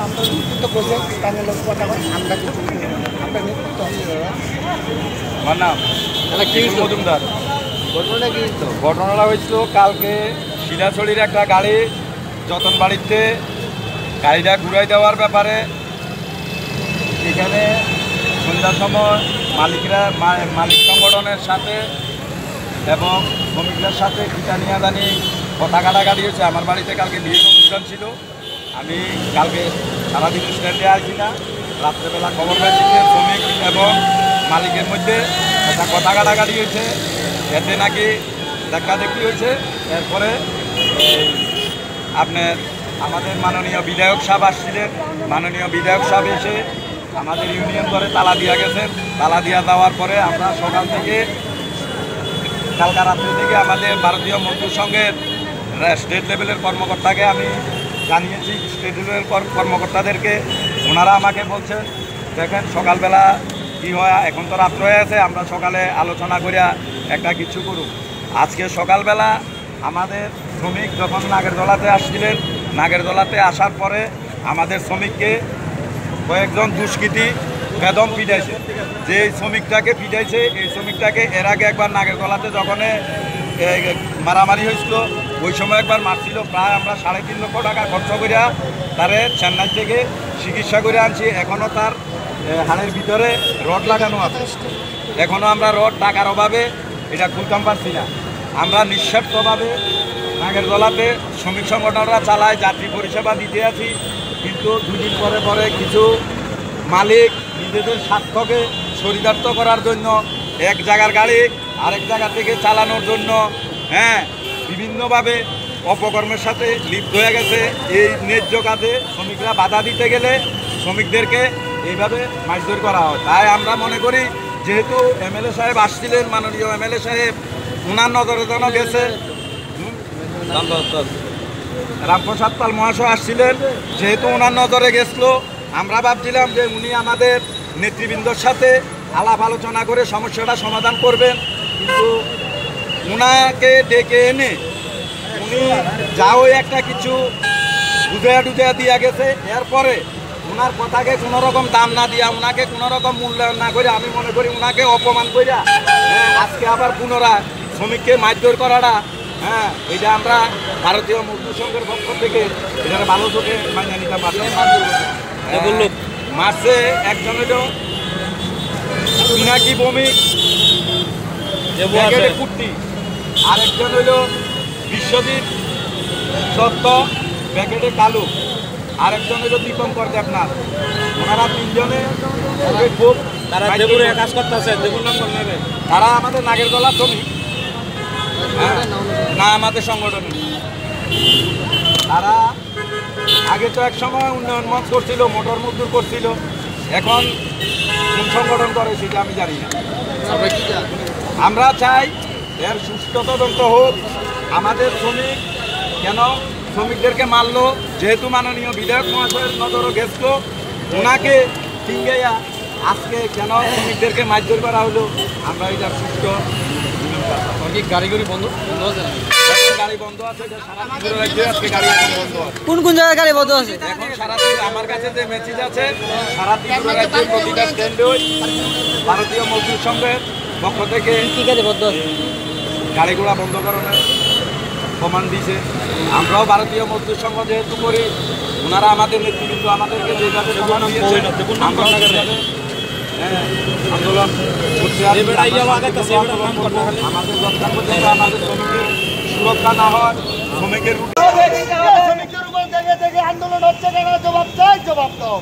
আমরা নেতৃত্ব করছে স্থানীয় লোক কথা আমরা কিছু আমরা নেতৃত্ব আমার নাম মজুমদার। ঘটনা কি তো ঘটনাটা হয়েছিল কালকে শিলাছড়ির একটা গাড়ি যতন বাড়িতে গাড়িটা ঘুরাই দেওয়ার ব্যাপারে এখানে সন্ধ্যার সময় মালিক সংগঠনের সাথে এবং শ্রমিকদের সাথে কিটা নিয়ে জানি কথা কাটাকাটি হয়েছে। আমার বাড়িতে কালকে বিয়ের অনুষ্ঠান ছিল, আমি কালকে সারাদিন স্ট্যান্ডে আসি না, রাত্রেবেলা খবর পাইছি যে শ্রমিক এবং মালিকের মধ্যে একটা কথা কাটাকাটি হয়েছে, এতে নাকি দেখাদেখি হয়েছে। এরপরে আপনার আমাদের মাননীয় বিধায়ক সাহেব আসছিলেন, মাননীয় বিধায়ক সাহেব এসে আমাদের ইউনিয়ন করে তালা দিয়া গেছেন। তালা দিয়া দেওয়ার পরে আমরা সকাল থেকে কালকা রাত্রি থেকে আমাদের ভারতীয় মজদুর সংঘের স্টেট লেভেলের কর্মকর্তাকে আমি জানিয়েছি, স্টেট লেভেলের কর্মকর্তাদেরকে। ওনারা আমাকে বলছেন দেখেন সকালবেলা কী হয়, এখন তো রাত্র হয়ে আছে, আমরা সকালে আলোচনা করিয়া একটা কিছু করুন। আজকে সকালবেলা আমাদের শ্রমিক যখন নাগেরদোলাতে আসছিলেন, নাগেরদোলাতে আসার পরে আমাদের শ্রমিককে কয়েকজন দুষ্কৃতী বেদম পিটাইছে। যে শ্রমিকটাকে পিটাইছে এই শ্রমিকটাকে এর আগে একবার নাগেরদোলাতে যখন মারামারি হয়েছিল ওই সময় একবার মারছিল। প্রায় আমরা 3.5 লক্ষ টাকা খরচ করিয়া তারে চেন্নাই থেকে চিকিৎসা করে আনছি। এখনও তার হাড়ের ভিতরে রড লাগানো আছে, এখনও আমরা রড টাকার অভাবে এটা খুলতাম পারছি না। আমরা নিঃস্বার্থভাবে নাগেরদোলাতে শ্রমিক সংগঠনরা চালায়, যাত্রী পরিষেবা দিতে আছি। কিন্তু 2 দিন পরে পরে কিছু মালিক নিজেদের স্বার্থকে চরিতার্থ করার জন্য এক জায়গার গাড়ি আরেক জায়গা থেকে চালানোর জন্য বিভিন্নভাবে অপকর্মের সাথে লিপ্ত হয়ে গেছে। এই ন্যায্য কাজে শ্রমিকরা বাধা দিতে গেলে শ্রমিকদেরকে এইভাবে মারধর করা হয়। তাই আমরা মনে করি যেহেতু এমএলএ সাহেব আসছিলেন, মাননীয় এমএলএ সাহেব ওনার নজরে যেন গেছে, রামপ্রসাদ পাল মহাশয় আসছিলেন, যেহেতু ওনার নজরে গেছিল, আমরা ভাবছিলাম যে উনি আমাদের নেতৃবৃন্দর সাথে আলাপ আলোচনা করে সমস্যাটা সমাধান করবেন। কিন্তু ওনাকে ডেকে এনে উনি যাও একটা কিছু বুঝাইয়া টুজাইয়া দিয়া গেছে। এরপরে ওনার কথাকে কোনো রকম দাম না দিয়া, ওনাকে কোনো রকম মূল্যায়ন না করে, আমি মনে করি ওনাকে অপমান করিয়া আজকে আবার পুনরায় শ্রমিককে মারধর করাটা এটা আমরা ভারতীয় মজদুর সংঘের পক্ষ থেকে এটা ভালো চোখে মানিয়ে নিতে পারলাম। মাসে একজন হইল পিনাকি ভৌমিক কুর্তি, আরেকজন হইল বিশ্বজিৎ সত্য প্যাকেটে কালু, আরেকজন হইল দীপঙ্কর দেবনাথ। ওনারা 3 জনে খুব কাজ করতেছে। তারা আমাদের নাগেরদোলা শ্রমিক না, আমাদের সংগঠন। তারা আগে তো এক সময় উন্নয়ন মঞ্চ করছিল, মোটর মজদুর করছিল, এখন কোন সংগঠন করে সেটা আমি জানি না। আমরা চাই এর সুষ্ঠু তদন্ত হোক। আমাদের শ্রমিক কেন শ্রমিকদেরকে মারলো, যেহেতু মাননীয় বিধায়ক মহাশয়ের নজরও গেছিল, ওনাকে ফিঙ্গাইয়া আজকে কেন শ্রমিকদেরকে মারধর করা হলো, আমরা এটার সুষ্ঠু গাড়ি বন্ধ আছে, গাড়ি বন্ধ আছে, কোন কোন জায়গায় গাড়ি বন্ধ আছে এখন সারাদিন। আমার কাছে যে মেসেজ আছে সারা ত্রিপুরা রাজ্যের প্রতিটা স্ট্যান্ডে ভারতীয় মজদুর সংঘের পক্ষ থেকে কি গাড়ি বন্ধ আছে, গাড়িগুলা বন্ধ করানোর প্রমাণ দিয়েছে। আমরাও ভারতীয় মজদুর সংঘ যেহেতু করি, ওনারা আমাদের নেতৃবৃন্দ আমাদেরকে যেভাবে প্রমাণ দিয়েছে আমরা আন্দোলন করতে আমাদের দরকার পর্যন্ত আমাদের শ্রমিকের সুরক্ষা না হয়, শ্রমিকের আন্দোলন হচ্ছে কেন, জবাব চাই, জবাব দাও।